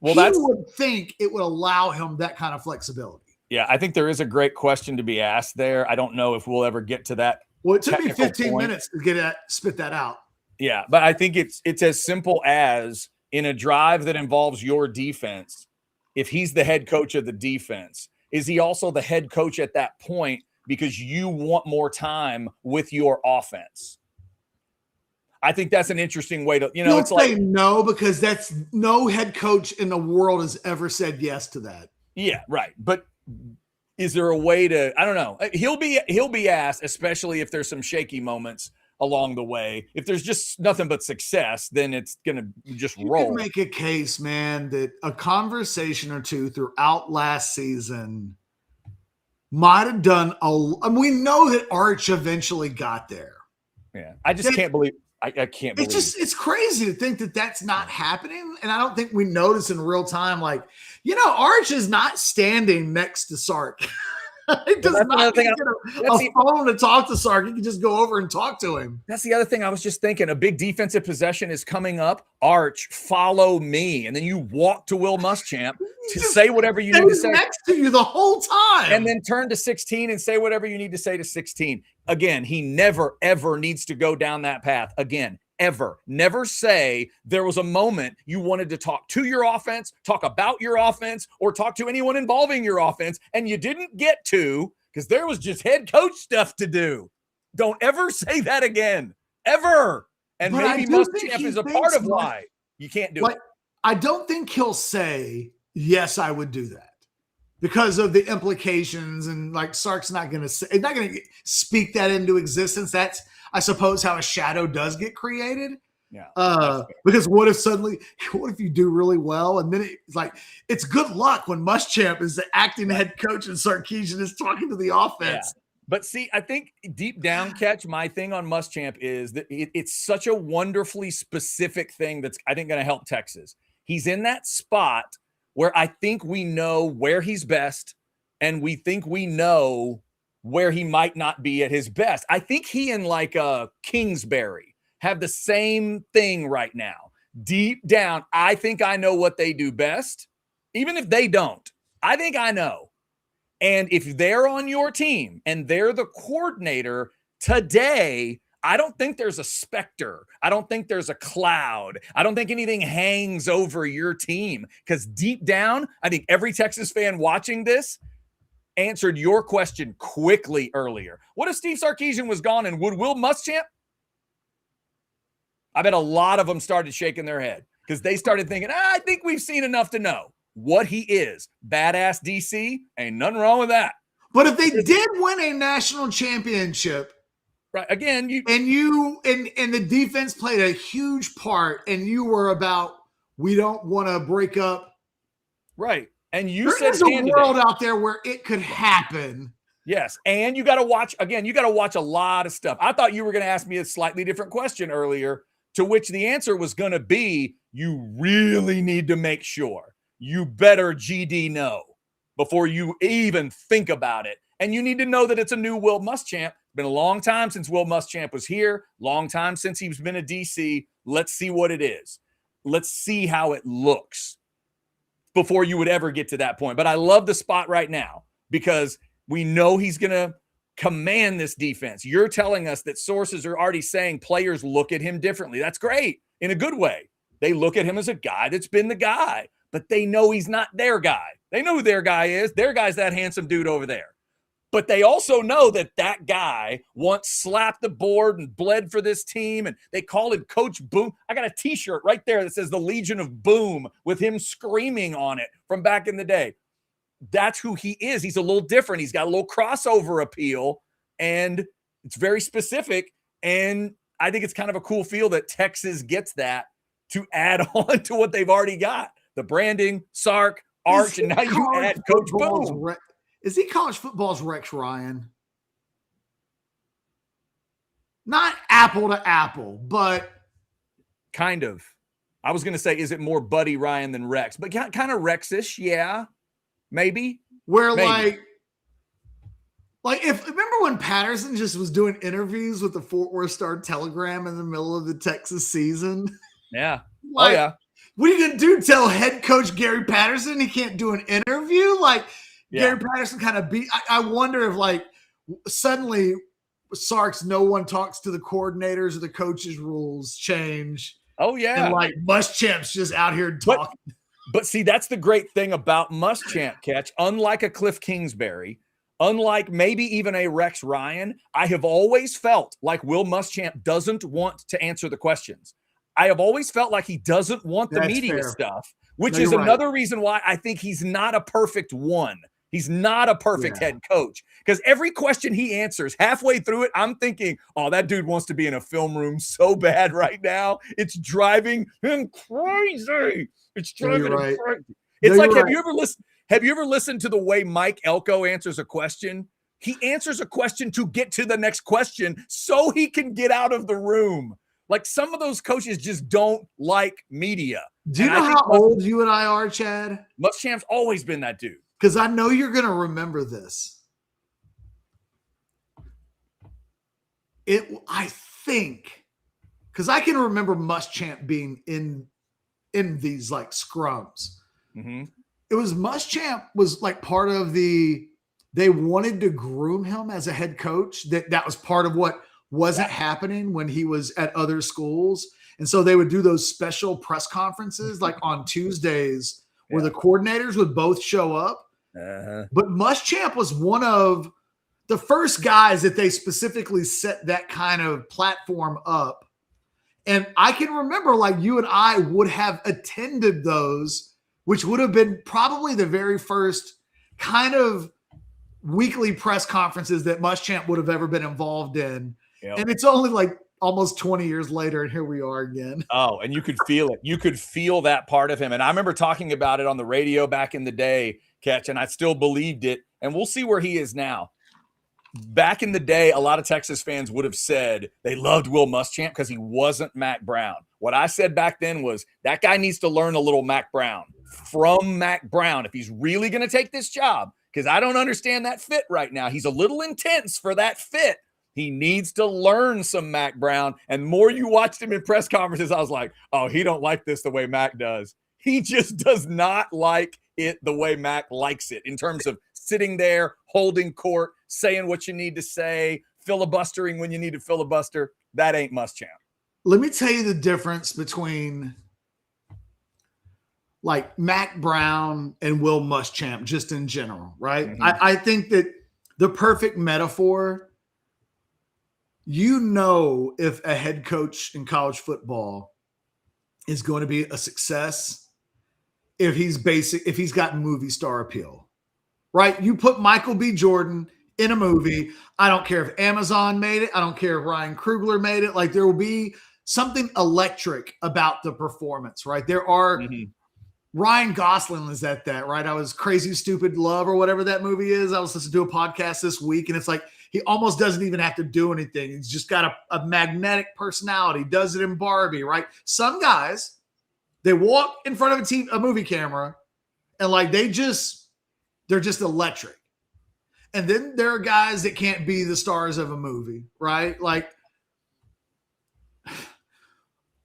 he would think it would allow him that kind of flexibility. Yeah, I think there is a great question to be asked there. I don't know if we'll ever get to that Well, it took me technical 15 point. minutes to spit that out. Yeah, but I think it's as simple as in a drive that involves your defense, if he's the head coach of the defense, is he also the head coach at that point because you want more time with your offense? I think that's an interesting way to, You'll it's say like no, because that's no head coach in the world has ever said yes to that. yeah, right. But is there a way to, I don't know. He'll be asked, especially if there's some shaky moments along the way. If there's just nothing but success, then it's going to just roll. You can make a case, man, that a conversation or two throughout last season might have done we know that Arch eventually got there. Yeah. I just can't believe. I can't believe. It's crazy to think that that's not happening. And I don't think we notice in real time, like, Arch is not standing next to Sark. It does not get a phone to talk to Sark. You can just go over and talk to him. That's the other thing I was just thinking. A big defensive possession is coming up. Arch, follow me. And then you walk to Will Muschamp to say whatever you need to say. Next to you the whole time. And then turn to 16 and say whatever you need to say to 16. Again, he never, ever needs to go down that path. Again, ever. Never say there was a moment you wanted to talk to your offense, talk about your offense, or talk to anyone involving your offense, and you didn't get to because there was just head coach stuff to do. Don't ever say that again. Ever. And but maybe Muschamp is a part of why you can't do it. I don't think he'll say, yes, I would do that, because of the implications, and like Sark's not going to speak that into existence. That's, I suppose, how a shadow does get created. Yeah. Because what if you do really well, and then it's like, it's good luck when Muschamp is the acting head coach and Sarkeesian is talking to the offense. Yeah. But see, I think deep down, Catch, my thing on Muschamp is that it's such a wonderfully specific thing that's, I think, going to help Texas. He's in that spot where I think we know where he's best, and we think we know where he might not be at his best. I think he and like Kingsbury have the same thing right now. Deep down, I think I know what they do best. Even if they don't, I think I know. And if they're on your team and they're the coordinator today, I don't think there's a specter. I don't think there's a cloud. I don't think anything hangs over your team, because deep down, I think every Texas fan watching this answered your question quickly earlier. What if Steve Sarkeesian was gone, and would Will Muschamp? I bet a lot of them started shaking their head because they started thinking, I think we've seen enough to know what he is. Badass DC, ain't nothing wrong with that. But if they did win a national championship, right, again, and the defense played a huge part, and you were about, we don't want to break up. Right. And there's a world out there where it could happen. Yes. And you got to watch a lot of stuff. I thought you were going to ask me a slightly different question earlier, to which the answer was going to be, you really need to make sure. You better GD know before you even think about it. And you need to know that it's a new Will Muschamp. Been a long time since Will Muschamp was here. Long time since he's been a DC. Let's see what it is. Let's see how it looks before you would ever get to that point. But I love the spot right now because we know he's going to command this defense. You're telling us that sources are already saying players look at him differently. That's great in a good way. They look at him as a guy that's been the guy, but they know he's not their guy. They know who their guy is. Their guy's that handsome dude over there. But they also know that that guy once slapped the board and bled for this team, and they call him Coach Boom. I got a T-shirt right there that says the Legion of Boom with him screaming on it from back in the day. That's who he is. He's a little different. He's got a little crossover appeal, and it's very specific. And I think it's kind of a cool feel that Texas gets that to add on to what they've already got. The branding, Sark, Arch, and now you add Coach Boom. Is he college football's Rex Ryan? Not apple to apple, but kind of. I was going to say, is it more Buddy Ryan than Rex? But kind of Rex-ish, yeah. Maybe. Like if remember when Patterson just was doing interviews with the Fort Worth Star-Telegram in the middle of the Texas season? Yeah. Like, oh, yeah. What are you going to do? Tell head coach Gary Patterson he can't do an interview? Like, yeah. Gary Patterson kind of beat. I wonder if, like, suddenly Sark's no one talks to the coordinators or the coaches rules change. Oh, yeah. And like Muschamp's just out here talking. But see, that's the great thing about Muschamp, Catch. Unlike a Cliff Kingsbury, unlike maybe even a Rex Ryan, I have always felt like Will Muschamp doesn't want to answer the questions. I have always felt like he doesn't want the media stuff, which is another reason why I think he's not a perfect one. He's not a perfect head coach, because every question he answers halfway through it, I'm thinking, oh, that dude wants to be in a film room so bad right now. It's driving him crazy. It's driving him crazy. It's like, have you ever listened to the way Mike Elko answers a question? He answers a question to get to the next question so he can get out of the room. Like, some of those coaches just don't like media. Do you know how old you and I are, Chad? Muschamp's always been that dude. Because I know you're going to remember this. I think, because I can remember Muschamp being in these like scrums. Mm-hmm. It was Muschamp was like part of they wanted to groom him as a head coach. That was part of what wasn't happening when he was at other schools. And so they would do those special press conferences like on Tuesdays where the coordinators would both show up. But Muschamp was one of the first guys that they specifically set that kind of platform up. And I can remember like you and I would have attended those, which would have been probably the very first kind of weekly press conferences that Muschamp would have ever been involved in. Yep. And it's only like almost 20 years later, and here we are again. Oh, and you could feel it. You could feel that part of him. And I remember talking about it on the radio back in the day, Catch, and I still believed it. And we'll see where he is now. Back in the day, a lot of Texas fans would have said they loved Will Muschamp because he wasn't Mack Brown. What I said back then was that guy needs to learn a little Mack Brown from Mack Brown if he's really going to take this job, because I don't understand that fit right now. He's a little intense for that fit. He needs to learn some Mack Brown. And more you watched him in press conferences, I was like, oh, he don't like this the way Mack does. He just does not like it the way Mack likes it, in terms of sitting there, holding court, saying what you need to say, filibustering when you need to filibuster. That ain't Muschamp. Let me tell you the difference between like Mack Brown and Will Muschamp just in general, right? Mm-hmm. I think that the perfect metaphor, you know, if a head coach in college football is going to be a success, if he's got movie star appeal, right? You put Michael B. Jordan in a movie. I don't care if Amazon made it. I don't care if Ryan Coogler made it. Like, there will be something electric about the performance, right? There are Ryan Gosling is at that, right? I was Crazy Stupid Love or whatever that movie is. I was listening to a podcast this week, and it's like he almost doesn't even have to do anything. He's just got a magnetic personality. Does it in Barbie, right? Some guys, they walk in front of a movie camera, and like they're just electric. And then there are guys that can't be the stars of a movie, right? Like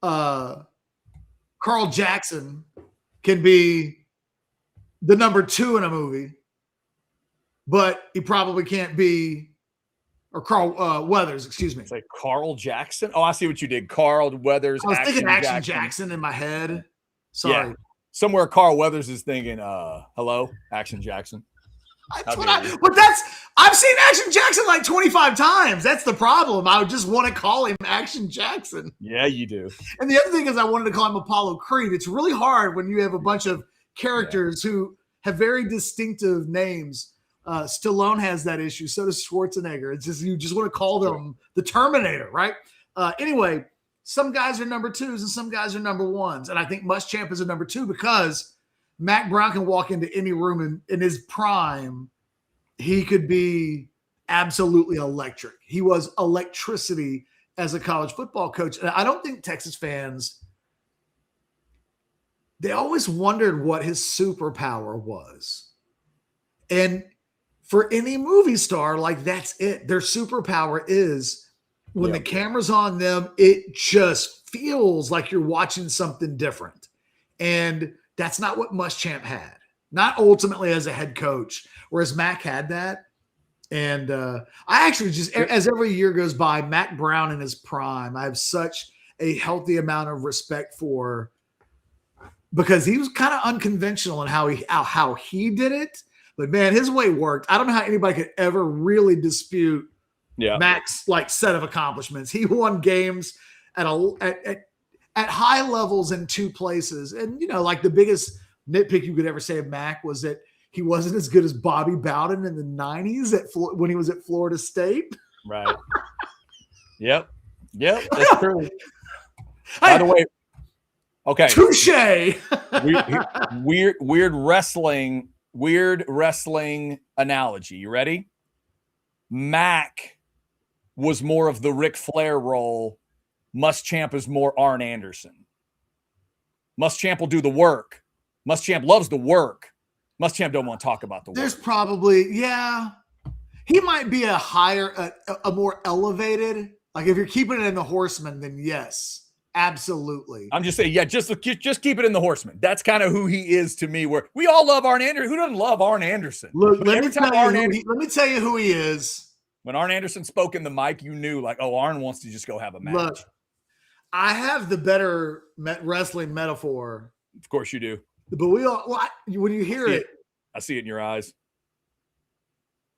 Carl Jackson can be the number 2 in a movie, but he probably can't be, or Carl Weathers, excuse me. It's like Carl Jackson. Oh, I see what you did. Carl Weathers. I was thinking Action Jackson in my head. Sorry. Yeah. Somewhere Carl Weathers is thinking, hello, Action Jackson. I've seen Action Jackson like 25 times. That's the problem. I would just want to call him Action Jackson. Yeah, you do. And the other thing is I wanted to call him Apollo Creed. It's really hard when you have a bunch of characters who have very distinctive names. Stallone has that issue. So does Schwarzenegger. It's just, you just want to call them the Terminator, right? Anyway, some guys are number 2s and some guys are number 1s. And I think Muschamp is a number 2 because Mack Brown can walk into any room in his prime. He could be absolutely electric. He was electricity as a college football coach. And I don't think Texas fans, they always wondered what his superpower was. And for any movie star, like, that's it. Their superpower is when the camera's on them, it just feels like you're watching something different. And that's not what Muschamp had. Not ultimately as a head coach, whereas Mack had that. And I actually just, as every year goes by, Mack Brown in his prime, I have such a healthy amount of respect for, because he was kind of unconventional in how he did it. But man, his way worked. I don't know how anybody could ever really dispute Mack's like set of accomplishments. He won games at high levels in 2 places. And, you know, like the biggest nitpick you could ever say of Mack was that he wasn't as good as Bobby Bowden in the 90s when he was at Florida State. Right. Yep. That's true. By the way, okay. Touche. weird wrestling analogy. You ready? Mack was more of the Ric Flair role. Muschamp is more Arn Anderson. Muschamp will do the work. Muschamp loves the work. Muschamp don't want to talk about the work. There's probably, he might be a more elevated. Like if you're keeping it in the Horsemen, then yes, absolutely. I'm just saying, just keep it in the Horsemen. That's kind of who he is to me. Where we all love Arn Anderson. Who doesn't love Arn Anderson? Look, let me tell you who he is. When Arn Anderson spoke in the mic, you knew like, oh, Arn wants to just go have a match. Look, I have the better wrestling metaphor. Of course you do. But when you hear it, I see it in your eyes.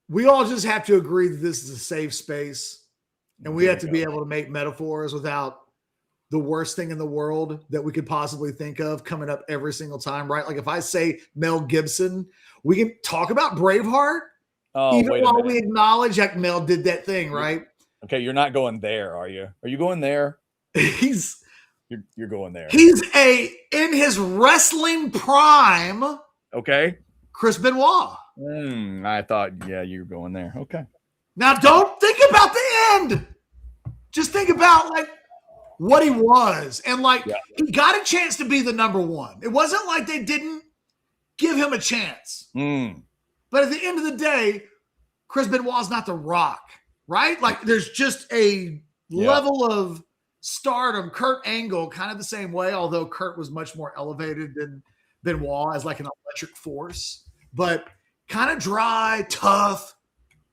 We all just have to agree that this is a safe space, and we have to be able to make metaphors without the worst thing in the world that we could possibly think of coming up every single time, right? Like if I say Mel Gibson, we can talk about Braveheart, even while we acknowledge like Mel did that thing, right? Okay, you're not going there, are you? Are you going there? You're going there. He's in his wrestling prime. Okay. Chris Benoit. I thought, you were going there. Okay. Now don't think about the end. Just think about like what he was. And like he got a chance to be the number 1. It wasn't like they didn't give him a chance. But at the end of the day, Chris Benoit's not The Rock, right? Like there's just a level of stardom. Kurt Angle, kind of the same way, although Kurt was much more elevated than Benoit as like an electric force, but kind of dry, tough,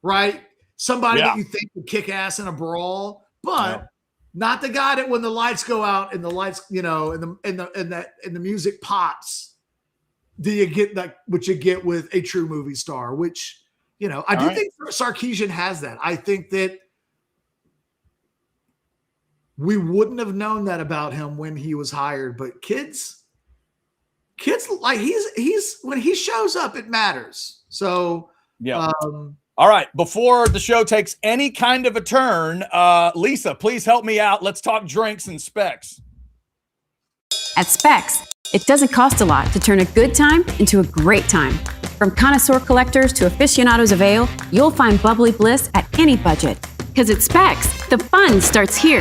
right? Somebody that you think would kick ass in a brawl, but not the guy that when the lights go out and the lights, you know, and the music pops, do you get like what you get with a true movie star? Which, you know, I do think Sarkeesian has that. I think that we wouldn't have known that about him when he was hired, but kids like he's when he shows up, it matters. So all right. Before the show takes any kind of a turn, Lisa, please help me out. Let's talk drinks and specs. At Specs, it doesn't cost a lot to turn a good time into a great time. From connoisseur collectors to aficionados of ale, you'll find bubbly bliss at any budget. Because at Specs, the fun starts here.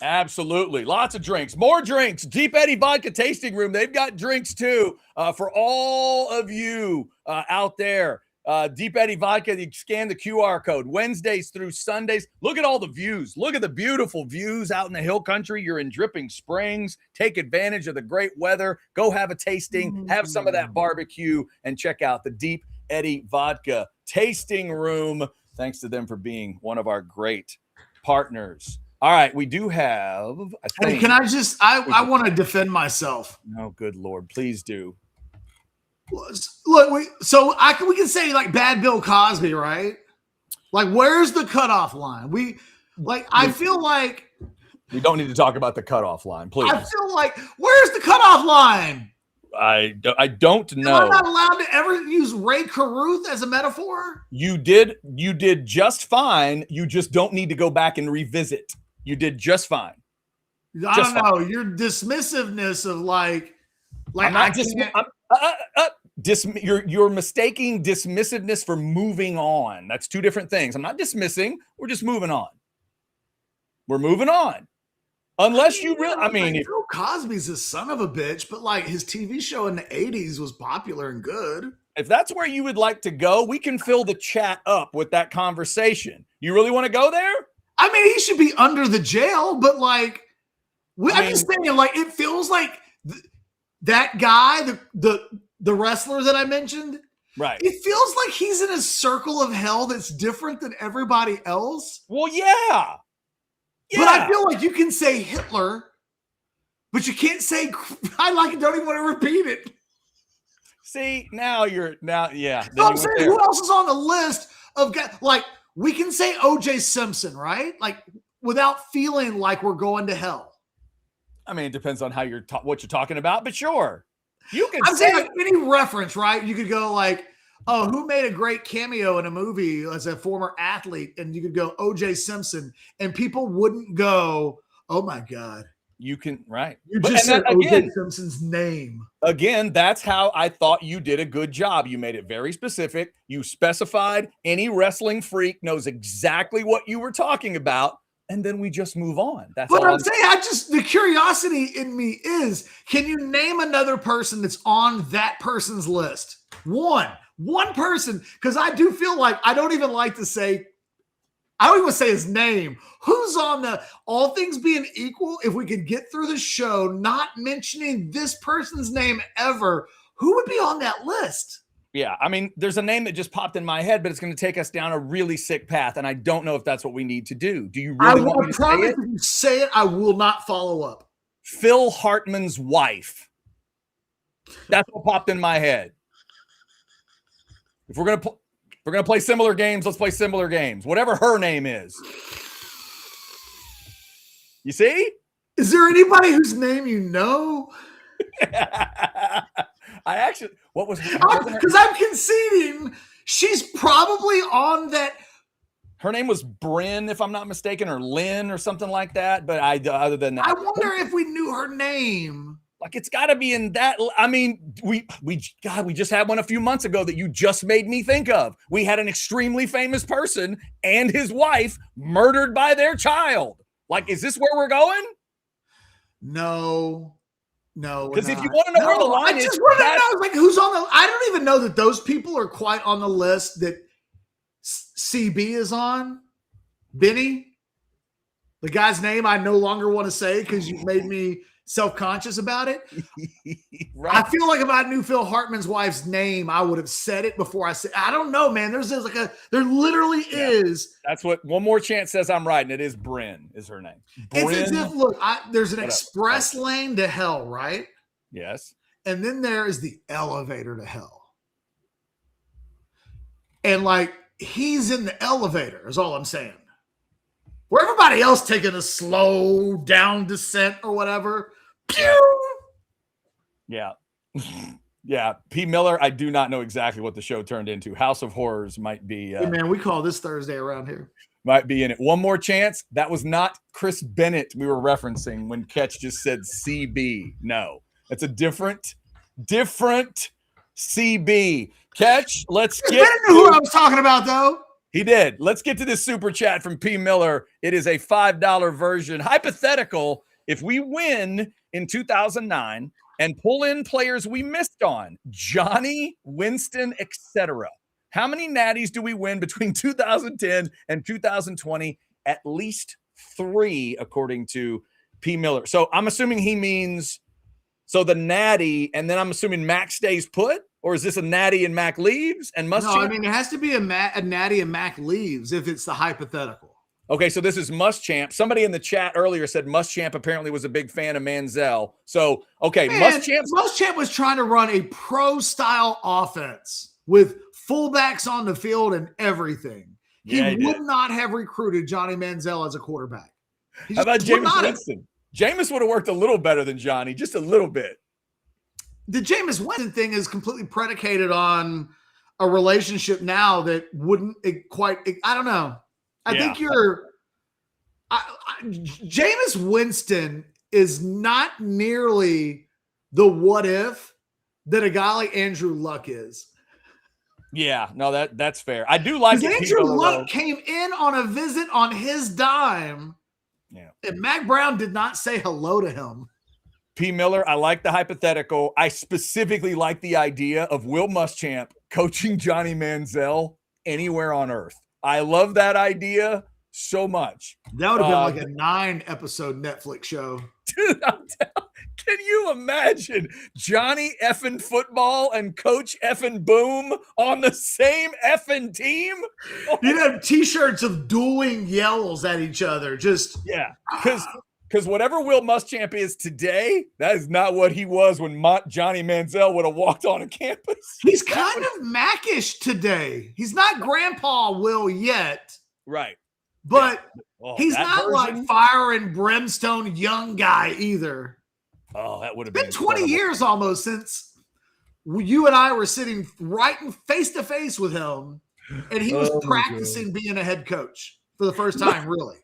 Absolutely. Lots of drinks. More drinks. Deep Eddy Vodka Tasting Room. They've got drinks too for all of you out there. Deep Eddy Vodka, you scan the QR code Wednesdays through Sundays. Look at all the views. Look at the beautiful views out in the hill country. You're in Dripping Springs. Take advantage of the great weather. Go have a tasting. Have some of that barbecue and check out the Deep Eddy Vodka Tasting Room. Thanks to them for being one of our great partners. All right, we do have. Can I just? I want to defend myself. Oh, good Lord, please do. Look, we can say like bad Bill Cosby, right? Like, where's the cutoff line? I feel like we don't need to talk about the cutoff line, please. I feel like where's the cutoff line? I don't know. Am I not allowed to ever use Ray Caruth as a metaphor? You did just fine. You just don't need to go back and revisit. You did just fine. I don't know. Your dismissiveness of you're mistaking dismissiveness for moving on. That's two different things. I'm not dismissing. We're just moving on. We're moving on. Unless you really, Bill Cosby's a son of a bitch, but like his TV show in the 80s was popular and good. If that's where you would like to go, we can fill the chat up with that conversation. You really want to go there? I mean, he should be under the jail, but like, I'm just saying, like, it feels like that guy, the wrestler that I mentioned, Right. it feels like he's in a circle of hell that's different than everybody else. Well, yeah. But I feel like you can say Hitler, but you can't say I like it. Don't even want to repeat it. See, now, yeah. So I'm saying, who else is on the list of guys? Like, we can say O.J. Simpson, right? Like, without feeling like we're going to hell. I mean, it depends on how what you're talking about, but sure. You can I'm saying, like, any reference, right? You could go like, oh, who made a great cameo in a movie as a former athlete? And you could go O.J. Simpson, and people wouldn't go, oh my God. You can, right. You just said O.J. Simpson's name. Again, that's how I thought you did a good job. You made it very specific. You specified any wrestling freak knows exactly what you were talking about. And then we just move on. That's but all I'm saying, the curiosity in me is, can you name another person that's on that person's list? One person, because I do feel like I don't even say his name. Who's on the, all things being equal, if we could get through the show not mentioning this person's name ever, who would be on that list? Yeah, I mean, there's a name that just popped in my head, but it's going to take us down a really sick path, and I don't know if that's what we need to do. Do you really want me to say it? If you say it, I will not follow up. Phil Hartman's wife. That's what popped in my head. If we're gonna play similar games, let's play similar games. Whatever her name is. You see? Is there anybody whose name you know? What was because I'm conceding she's probably on that. Her name was Bryn, if I'm not mistaken, or Lynn or something like that. But other than that, I wonder if we knew her name. Like, it's got to be in that. I mean, we just had one a few months ago that you just made me think of. We had an extremely famous person and his wife murdered by their child. Like, is this where we're going? No. Because if you want to know where the line is, like, who's on the. I don't even know that those people are quite on the list that CB is on. Benny, the guy's name I no longer want to say because you've made me self-conscious about it. Right. I feel like if I knew Phil Hartman's wife's name, I would have said it before I said. I don't know, man. There literally is. That's what one more chance says I'm right, and it is Bryn is her name. Bryn. It's as if, look, there's an express lane to hell, right? Yes. And then there is the elevator to hell. And like, he's in the elevator is all I'm saying. Where everybody else taking a slow down descent or whatever. Pew! Yeah. Yeah. P. Miller, I do not know exactly what the show turned into. House of Horrors might be. Hey man, we call this Thursday around here. Might be in it. One more chance. That was not Chris Bennett we were referencing when Ketch just said CB. No, that's a different CB. Ketch, let's get. Bennett knew who I was talking about, though. He did. Let's get to this super chat from P. Miller. It is a $5 version. Hypothetical, if we win in 2009 and pull in players we missed on, Johnny, Winston, etc., how many natties do we win between 2010 and 2020? At least 3, according to P. Miller. So I'm assuming he means the natty, and then I'm assuming Mack stays put? Or is this a natty and Mack leaves and Muschamp? No, I mean, it has to be a natty and Mack leaves if it's the hypothetical. Okay, so this is Muschamp. Somebody in the chat earlier said Muschamp apparently was a big fan of Manziel. So, okay, Muschamp was trying to run a pro-style offense with fullbacks on the field and everything. He would not have recruited Johnny Manziel as a quarterback. How about Jameis Winston? Jameis would have worked a little better than Johnny, just a little bit. The Jameis Winston thing is completely predicated on a relationship now that wouldn't quite. I don't know. I think Jameis Winston is not nearly the what if that a guy like Andrew Luck is. Yeah, no, that's fair. I do like it. Andrew Luck came in on a visit on his dime. Yeah. And Mack Brown did not say hello to him. P. Miller, I like the hypothetical. I specifically like the idea of Will Muschamp coaching Johnny Manziel anywhere on earth. I love that idea. so much. That would have been like a 9-episode Netflix show. Dude, can you imagine Johnny effing Football and Coach effing Boom on the same effing team? You'd have T-shirts of dueling yells at each other. Just yeah, because whatever Will Muschamp is today, that is not what he was when Johnny Manziel would have walked on a campus. He's kind of Mackish today. He's not Grandpa Will yet, right? But he's that not like fire and brimstone young guy either. Oh, that would have been 20 years almost since you and I were sitting right face to face with him, and he was practicing being a head coach for the first time, really.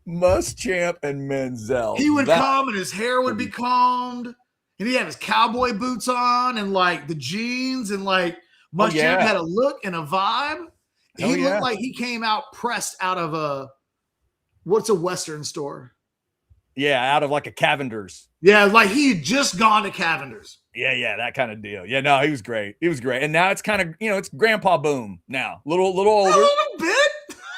Muschamp and Manziel. He would come and his hair would be combed, and he had his cowboy boots on and like the jeans, and like Muschamp had a look and a vibe. He looked like he came out pressed out of what's a Western store? Yeah, out of like a Cavender's. Yeah, like he had just gone to Cavender's. Yeah, that kind of deal. Yeah, no, he was great. He was great. And now it's kind of, it's Grandpa Boom now. Little older. A little bit.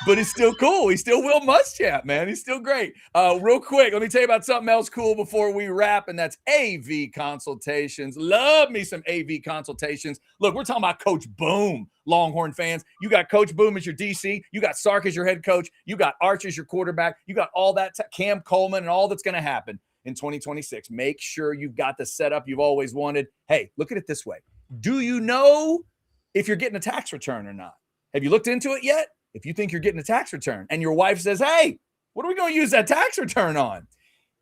But he's still cool. He's still Will Muschamp, man. He's still great. Real quick, let me tell you about something else cool before we wrap, and that's AV consultations. Love me some AV consultations. Look, we're talking about Coach Boom, Longhorn fans. You got Coach Boom as your DC. You got Sark as your head coach. You got Arch as your quarterback. You got all that, Cam Coleman, and all that's going to happen in 2026. Make sure you've got the setup you've always wanted. Hey, look at it this way. Do you know if you're getting a tax return or not? Have you looked into it yet? If you think you're getting a tax return and your wife says, hey, what are we going to use that tax return on?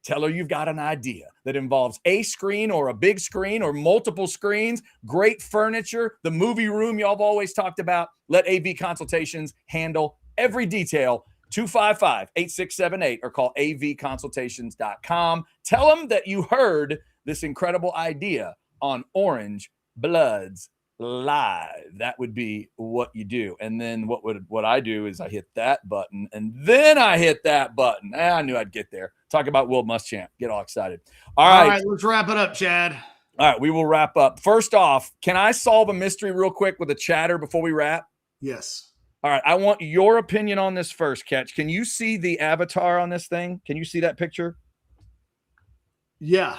Tell her you've got an idea that involves a screen or a big screen or multiple screens, great furniture, the movie room y'all have always talked about. Let AV Consultations handle every detail. 255-8678 or call avconsultations.com. Tell them that you heard this incredible idea on Orange Bloods Live. That would be what you do. And then what I do is I hit that button, and then I hit that button. I knew I'd get there. Talk about Will Muschamp. Get all excited. All right, let's wrap it up, Chad. All right, we will wrap up. First off, can I solve a mystery real quick with a chatter before we wrap? Yes. All right, I want your opinion on this first, Catch. Can you see the avatar on this thing? Can you see that picture? Yeah.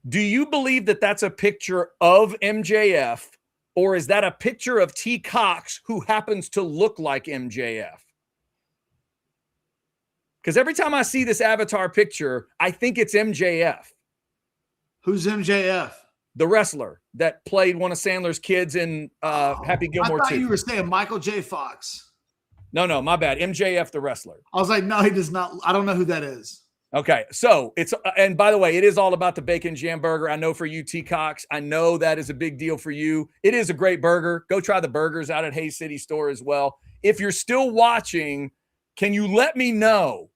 Do you believe that that's a picture of MJF, or is that a picture of T. Cox who happens to look like MJF? Because every time I see this avatar picture, I think it's MJF. Who's MJF? The wrestler that played one of Sandler's kids in Happy Gilmore 2. I thought you were saying Michael J. Fox. No, my bad. MJF, the wrestler. I was like, no, he does not. I don't know who that is. Okay, so and by the way, it is all about the bacon jam burger. I know for you, T. Cox, I know that is a big deal for you. It is a great burger. Go try the burgers out at Hayes City Store as well. If you're still watching, can you let me know?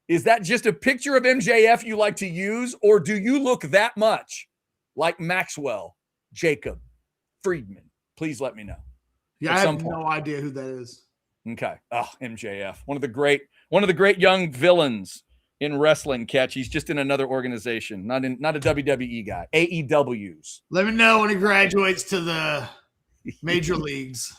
Is that just a picture of MJF you like to use, or do you look that much like Maxwell, Jacob, Friedman? Please let me know. Yeah, I have no idea who that is. Okay. Oh, MJF, one of the great young villains in wrestling, Catch. He's just in another organization, not a WWE guy. AEWs. Let me know when he graduates to the major leagues.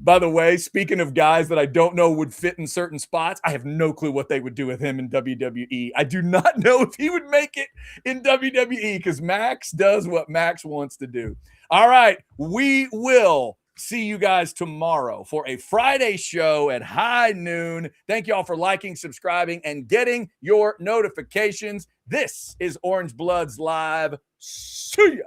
By the way, speaking of guys that I don't know would fit in certain spots, I have no clue what they would do with him in WWE. I do not know if he would make it in WWE because Max does what Max wants to do. All right, we will see you guys tomorrow for a Friday show at high noon. Thank you all for liking, subscribing, and getting your notifications. This is Orange Bloods Live. See ya.